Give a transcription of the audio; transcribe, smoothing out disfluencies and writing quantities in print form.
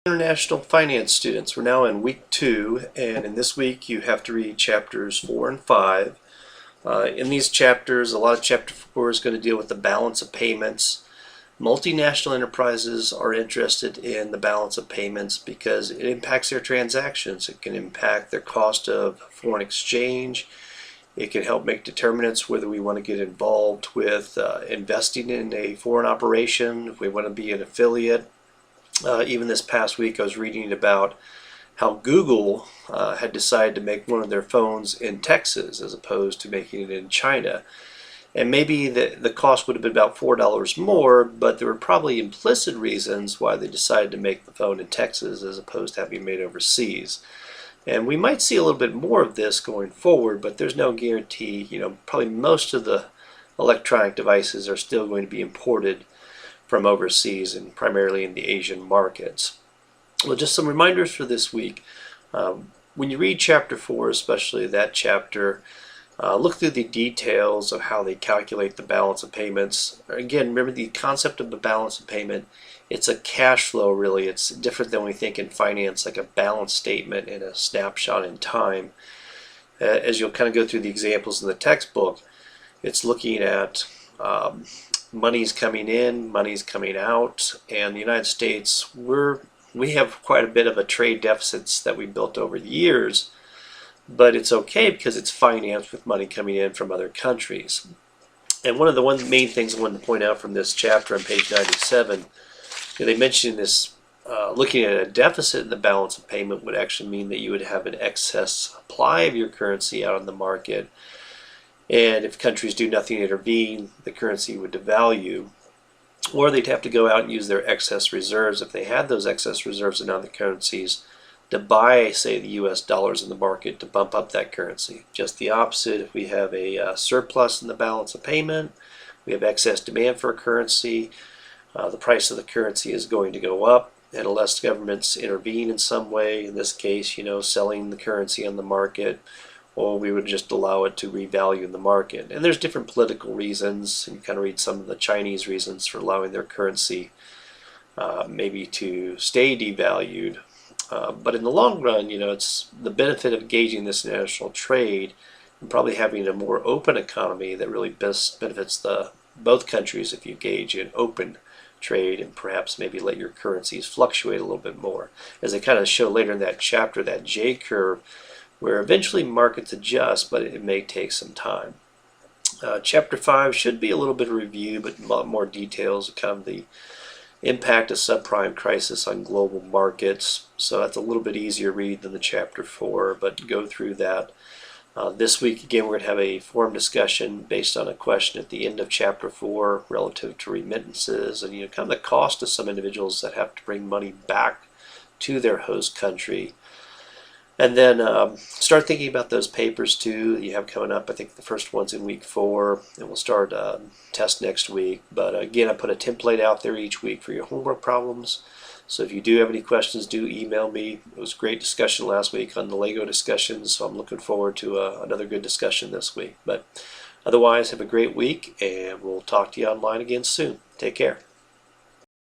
International finance students, we're now in week 2, and in this week you have to read chapters 4 and 5. In these chapters, a lot of chapter 4 is going to deal with the balance of payments. Multinational enterprises are interested in the balance of payments because it impacts their transactions. It can impact their cost of foreign exchange. It can help make determinants whether we want to get involved with investing in a foreign operation, if we want to be an affiliate. Even this past week I was reading about how Google had decided to make one of their phones in Texas as opposed to making it in China. And maybe the cost would have been about $4 more, but there were probably implicit reasons why they decided to make the phone in Texas as opposed to having it made overseas. And we might see a little bit more of this going forward, but there's no guarantee. Probably most of the electronic devices are still going to be imported from overseas and primarily in the Asian markets. Well, just some reminders for this week. When you read chapter 4, especially that chapter, look through the details of how they calculate the balance of payments. Again, remember the concept of the balance of payment. It's a cash flow, really. It's different than we think in finance, like a balance statement and a snapshot in time. As you'll kind of go through the examples in the textbook, it's looking at money's coming in, money's coming out, and the United States, we have quite a bit of a trade deficits that we built over the years, but it's okay because it's financed with money coming in from other countries. And one of the main things I wanted to point out from this chapter on page 97, they mentioned this, looking at a deficit in the balance of payment would actually mean that you would have an excess supply of your currency out on the market. And if countries do nothing to intervene, the currency would devalue. Or they'd have to go out and use their excess reserves, if they had those excess reserves in other currencies, to buy, say, the US dollars in the market to bump up that currency. Just the opposite, if we have a surplus in the balance of payment, we have excess demand for a currency, the price of the currency is going to go up, and unless governments intervene in some way, in this case, selling the currency on the market, or we would just allow it to revalue in the market. And there's different political reasons, and you kind of read some of the Chinese reasons for allowing their currency maybe to stay devalued. But in the long run, it's the benefit of engaging this international trade and probably having a more open economy that really best benefits both countries if you engage in open trade and perhaps maybe let your currencies fluctuate a little bit more. As they kind of show later in that chapter, that J curve, where eventually markets adjust, but it may take some time. Chapter 5 should be a little bit of review, but a lot more details of kind of the impact of subprime crisis on global markets. So that's a little bit easier read than the chapter 4, but go through that. This week, again, we're going to have a forum discussion based on a question at the end of chapter 4 relative to remittances and kind of the cost of some individuals that have to bring money back to their host country. And then start thinking about those papers too that you have coming up. I think the first one's in week 4, and we'll start test next week. But again, I put a template out there each week for your homework problems. So if you do have any questions, do email me. It was a great discussion last week on the Lego discussions, so I'm looking forward to another good discussion this week. But otherwise, have a great week, and we'll talk to you online again soon. Take care.